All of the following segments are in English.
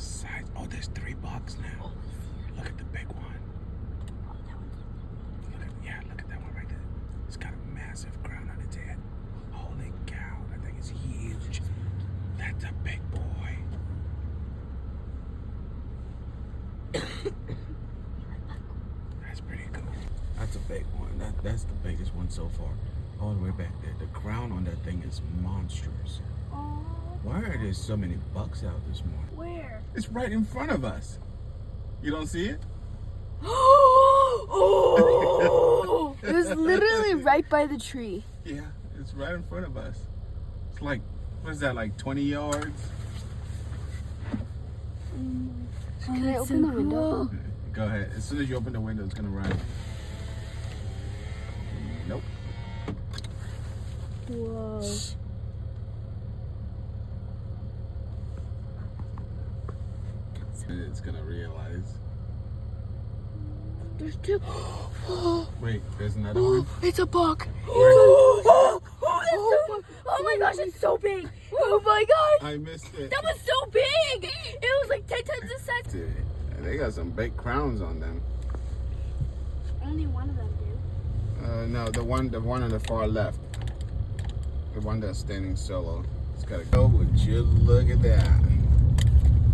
size. Oh, there's 3 bucks now. Look at the big one. Look at that one right there. It's got a massive crown on its head. Holy cow, that thing is huge. That's a big boy. That's pretty cool. That's a big one. That's the biggest one so far. All the way back there. The crown on that thing is monstrous. Why are there so many bucks out this morning? Where? It's right in front of us. You don't see it? Oh! It was literally right by the tree. Yeah, it's right in front of us. It's like, what is that, like 20 yards? Can I open the window? Go ahead. As soon as you open the window, it's gonna run. Nope. Whoa. It's gonna realize. There's 2. Wait, there's another one? It's a buck. Where? Oh my gosh, it's so big. Oh my gosh. I missed it. That was so big. It was like 10 times the size. They got some big crowns on them. Only one of them, dude. No, the one on the far left. The one that's standing solo. It's gotta go. Would you look at that?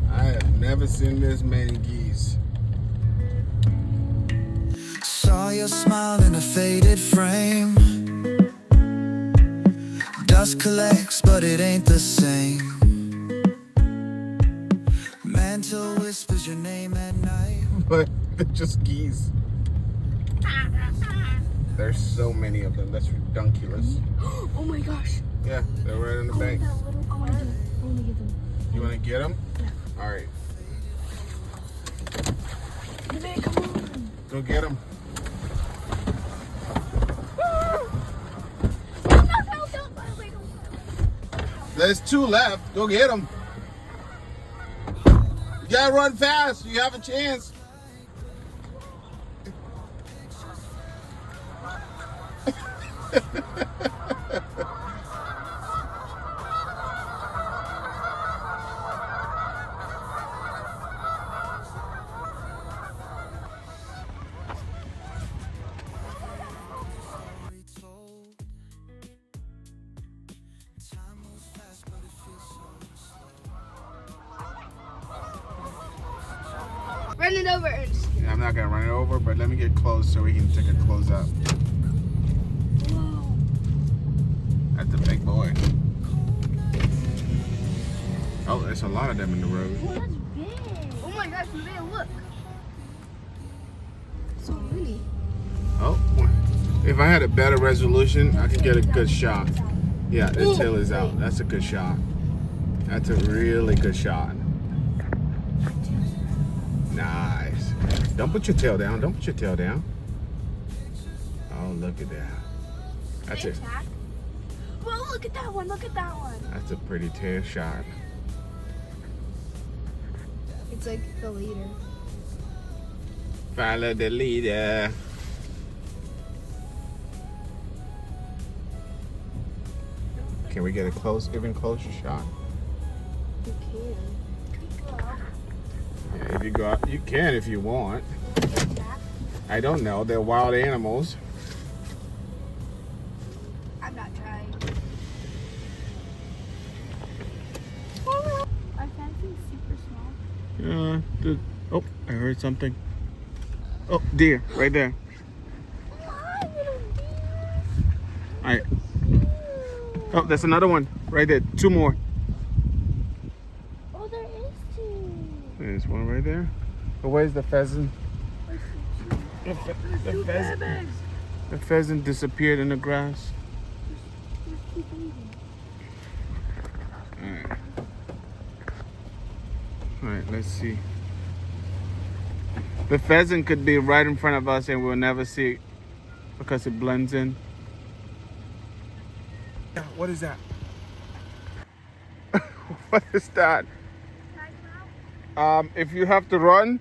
I have never seen this many geese. Saw your smile in a faded frame. Dust collects, but it ain't the same. Mantle whispers your name at night. But they're just geese. There's so many of them. That's ridiculous. Oh my gosh. Yeah, they're right on the bank. I want to get them. You want to get them? Yeah. All right. Man, come on. Go get them. There's 2 left. Go get them. You gotta run fast. You have a chance. Run it over. Yeah, I'm not gonna run it over, but let me get close so we can take a close up. Whoa. That's a big boy. Oh, there's a lot of them in the road. Oh, that's big. Oh my gosh, man, look. So really? Oh, if I had a better resolution, I could get a good shot. Yeah, the tail is out. That's a good shot. That's a really good shot. Nice. Don't put your tail down. Don't put your tail down. Oh, look at that. That's it. Well, look at that one. Look at that one. That's a pretty tail shot. It's like the leader. Follow the leader. Can we get a even closer shot? You can. Yeah, if you go out, you can if you want. I don't know. They're wild animals. I'm not trying. Our fence is super small. Oh, I heard something. Oh, deer, right there. All right. Oh, there's another one right there. 2 more. Oh, there is 2. There's one right there. But where's the pheasant? The pheasant. The pheasant disappeared in the grass. All right. All right, let's see. The pheasant could be right in front of us and we'll never see it because it blends in. Yeah, what is that? What is that? If you have to run.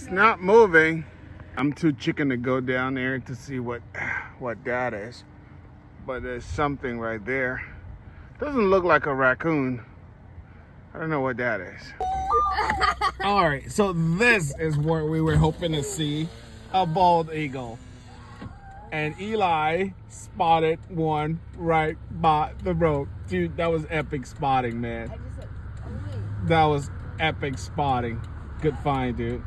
It's not moving. I'm too chicken to go down there to see what that is. But there's something right there. Doesn't look like a raccoon. I don't know what that is. All right, so this is what we were hoping to see, a bald eagle. And Eli spotted one right by the road. Dude, that was epic spotting, man. That was epic spotting. Good find, dude.